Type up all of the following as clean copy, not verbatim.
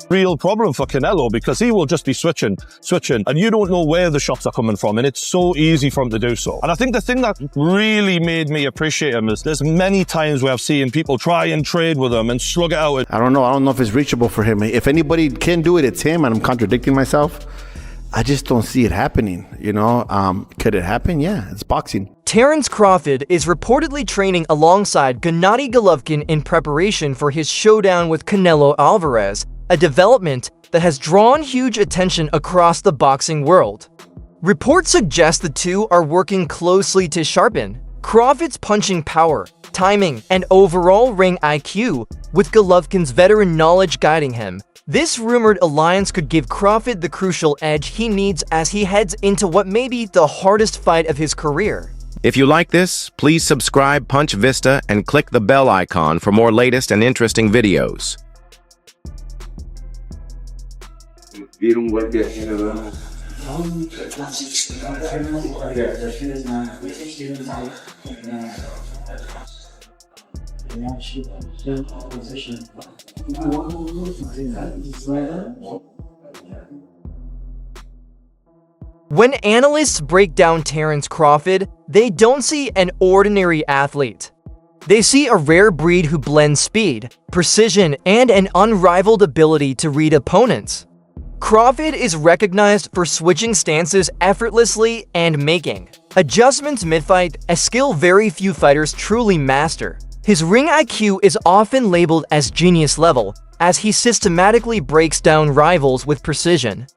Real problem for Canelo because he will just be switching, and you don't know where the shots are coming from, and it's so easy for him to do so. And I think the thing that really made me appreciate him is there's many times where I've seen people try and trade with him and slug it out. I don't know if it's reachable for him. If anybody can do it, it's him, and I'm contradicting myself. I just don't see it happening, you know? Could it happen? Yeah, it's boxing. Terence Crawford is reportedly training alongside Gennady Golovkin in preparation for his showdown with Canelo Alvarez, a development that has drawn huge attention across the boxing world. Reports suggest the two are working closely to sharpen Crawford's punching power, timing, and overall ring IQ, with Golovkin's veteran knowledge guiding him. This rumored alliance could give Crawford the crucial edge he needs as he heads into what may be the hardest fight of his career. If you like this, please subscribe Punch Vista and click the bell icon for more latest and interesting videos. When analysts break down Terence Crawford, they don't see an ordinary athlete. They see a rare breed who blends speed, precision, and an unrivaled ability to read opponents. Crawford is recognized for switching stances effortlessly and making adjustments mid-fight, a skill very few fighters truly master. His ring IQ is often labeled as genius level, as he systematically breaks down rivals with precision.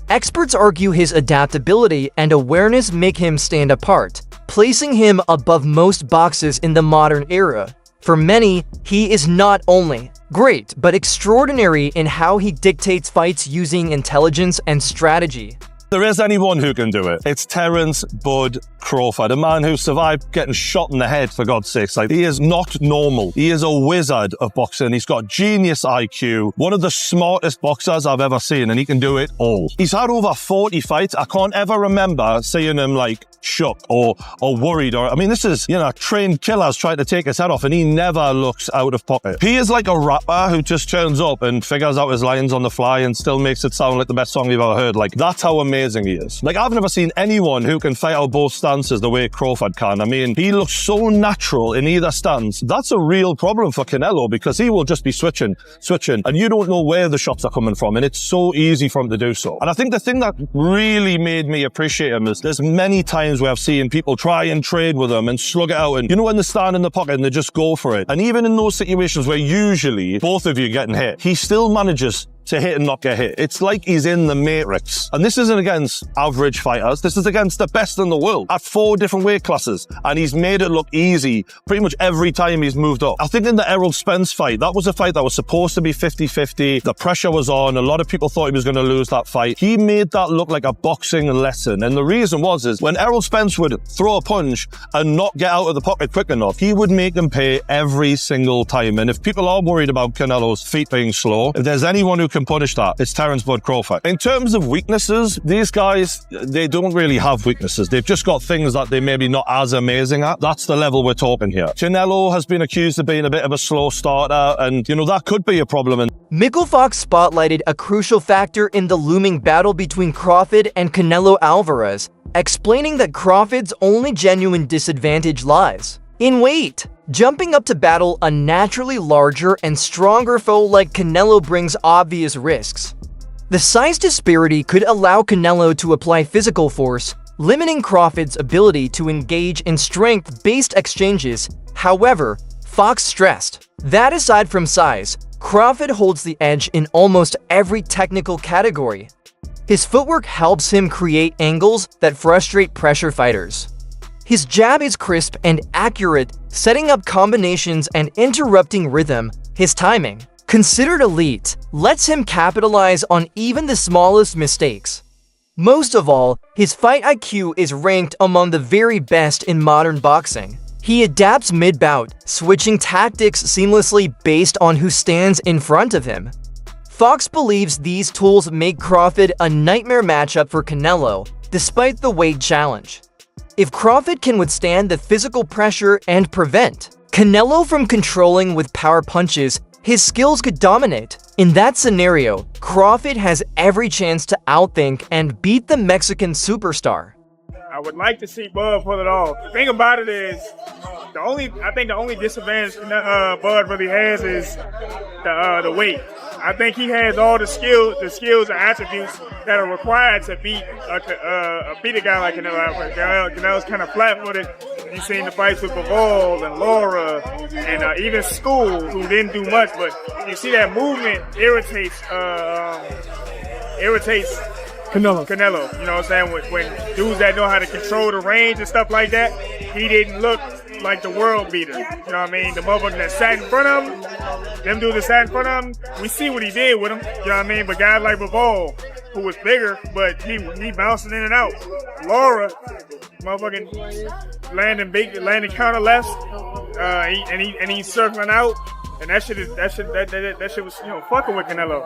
Experts argue his adaptability and awareness make him stand apart, placing him above most boxers in the modern era. For many, he is not only great, but extraordinary in how he dictates fights using intelligence and strategy. There is anyone who can do it. It's Terence Bud Crawford, a man who survived getting shot in the head, for God's sakes. Like, he is not normal. He is a wizard of boxing. He's got genius IQ, one of the smartest boxers I've ever seen, and he can do it all. He's had over 40 fights. I can't ever remember seeing him like shook or worried. I mean, this is, trained killers trying to take his head off, and he never looks out of pocket. He is like a rapper who just turns up and figures out his lines on the fly and still makes it sound like the best song you've ever heard. Like, that's how amazing he is. Like, I've never seen anyone who can fight out both stances the way Crawford can. I mean, he looks so natural in either stance. That's a real problem for Canelo because he will just be switching, and you don't know where the shots are coming from, and it's so easy for him to do so. And I think the thing that really made me appreciate him is there's many times where I've seen people try and trade with him and slug it out, and when they stand in the pocket and they just go for it. And even in those situations where usually both of you are getting hit, he still manages to hit and not get hit. It's like he's in the Matrix. And this isn't against average fighters. This is against the best in the world at 4 different weight classes. And he's made it look easy pretty much every time he's moved up. I think in the Errol Spence fight, that was a fight that was supposed to be 50-50. The pressure was on. A lot of people thought he was going to lose that fight. He made that look like a boxing lesson. And the reason is when Errol Spence would throw a punch and not get out of the pocket quick enough, he would make them pay every single time. And if people are worried about Canelo's feet being slow, if there's anyone who can punish that, it's Terence Bud Crawford. In terms of weaknesses, these guys, they don't really have weaknesses. They've just got things that they maybe not as amazing at. That's the level we're talking here. Canelo has been accused of being a bit of a slow starter, and that could be a problem. Mikkel Fox spotlighted a crucial factor in the looming battle between Crawford and Canelo Alvarez, explaining that Crawford's only genuine disadvantage lies in weight. Jumping up to battle a naturally larger and stronger foe like Canelo brings obvious risks. The size disparity could allow Canelo to apply physical force, limiting Crawford's ability to engage in strength-based exchanges. However, Fox stressed that aside from size, Crawford holds the edge in almost every technical category. His footwork helps him create angles that frustrate pressure fighters. His jab is crisp and accurate, setting up combinations and interrupting rhythm. His timing, considered elite, lets him capitalize on even the smallest mistakes. Most of all, his fight IQ is ranked among the very best in modern boxing. He adapts mid-bout, switching tactics seamlessly based on who stands in front of him. Fox believes these tools make Crawford a nightmare matchup for Canelo, despite the weight challenge. If Crawford can withstand the physical pressure and prevent Canelo from controlling with power punches, his skills could dominate. In that scenario, Crawford has every chance to outthink and beat the Mexican superstar. I would like to see Bud pull it off. The thing about it is, I think the only disadvantage Bud really has is the weight. I think he has all the skills and attributes that are required to beat a guy like Canelo Alvarez. Canelo's kind of flat-footed. You've seen the fights with Bivol and Laura and even School, who didn't do much, but you see that movement irritates Canelo. You know what I'm saying? When dudes that know how to control the range and stuff like that, he didn't look like the world beater. You know what I mean? The motherfucker that sat in front of him, them dudes that sat in front of him, we see what he did with him. You know what I mean? But guys like Bivol, who was bigger, but he bouncing in and out. Laura, motherfucking landing counter lefts, and he's circling out, and that shit was fucking with Canelo.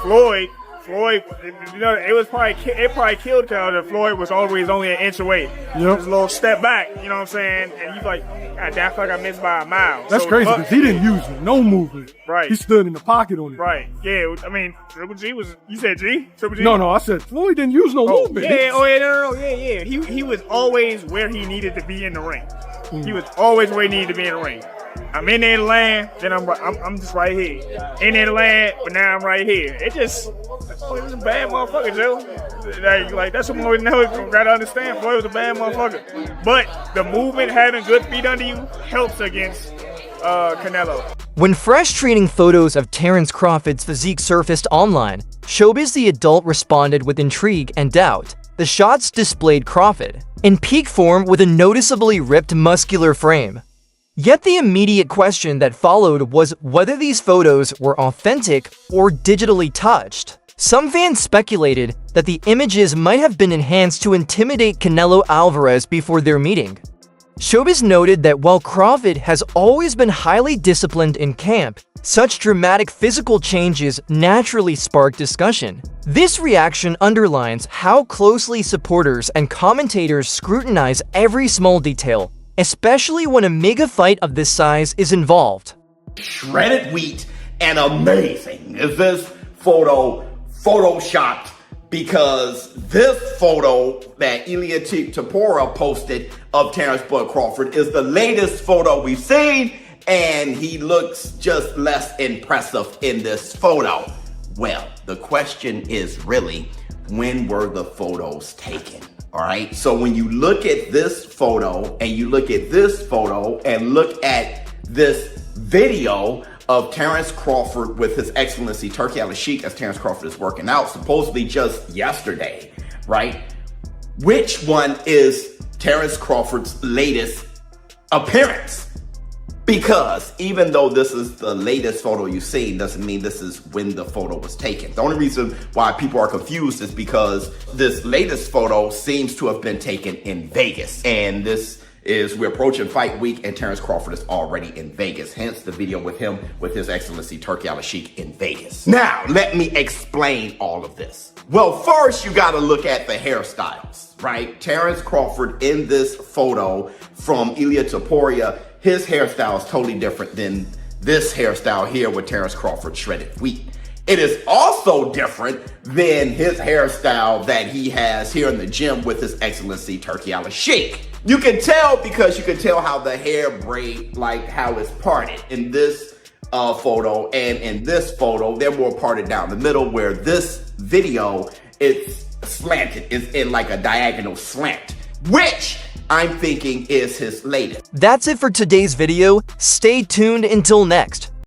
Floyd, it probably killed Canelo that Floyd was always only an inch away. Just a little step back, you know what I'm saying? And he's like, God damn, I feel like I missed by a mile. That's crazy because he didn't use no movement. Right. He stood in the pocket on it. Right. Yeah. I mean, Triple G was. You said G? Triple G? No. I said Floyd didn't use no movement. Yeah. Oh yeah. No. Yeah. He was always where he needed to be in the ring. He was always where he needed to be in the ring. I'm in there to land, then I'm just right here. In there to land, but now I'm right here. It was a bad motherfucker, Joe. Like that's what we never gotta understand. Floyd was a bad motherfucker. But the movement, having good feet under you, helps against Canelo. When fresh training photos of Terence Crawford's physique surfaced online, Showbiz the Adult responded with intrigue and doubt. The shots displayed Crawford in peak form with a noticeably ripped muscular frame. Yet the immediate question that followed was whether these photos were authentic or digitally touched. Some fans speculated that the images might have been enhanced to intimidate Canelo Alvarez before their meeting. Showbiz noted that while Crawford has always been highly disciplined in camp, such dramatic physical changes naturally spark discussion. This reaction underlines how closely supporters and commentators scrutinize every small detail, especially when a mega fight of this size is involved. Shredded wheat and amazing is this photo photoshopped, because this photo that Ilia Tapora posted of Terence Bud Crawford is the latest photo we've seen, and he looks just less impressive in this photo. Well, the question is really, when were the photos taken? All right, so when you look at this photo and you look at this photo and look at this video of Terence Crawford with His Excellency Turki Al-Sheikh as Terence Crawford is working out, supposedly just yesterday, right? Which one is Terence Crawford's latest appearance? Because even though this is the latest photo you've seen, doesn't mean this is when the photo was taken. The only reason why people are confused is because this latest photo seems to have been taken in Vegas. And we're approaching fight week and Terence Crawford is already in Vegas. Hence the video with him with His Excellency Turki Al-Sheikh in Vegas. Now, let me explain all of this. Well, first you gotta look at the hairstyles, right? Terence Crawford in this photo from Ilia Tapora, his hairstyle is totally different than this hairstyle here with Terence Crawford shredded wheat. It is also different than his hairstyle that he has here in the gym with His Excellency Turki Al-Sheikh. You can tell because you can tell how the hair braid, like how it's parted in this photo, and in this photo, they're more parted down the middle, where this video, it's slanted, it's in like a diagonal slant, which I'm thinking is his latest. That's it for today's video. Stay tuned until next.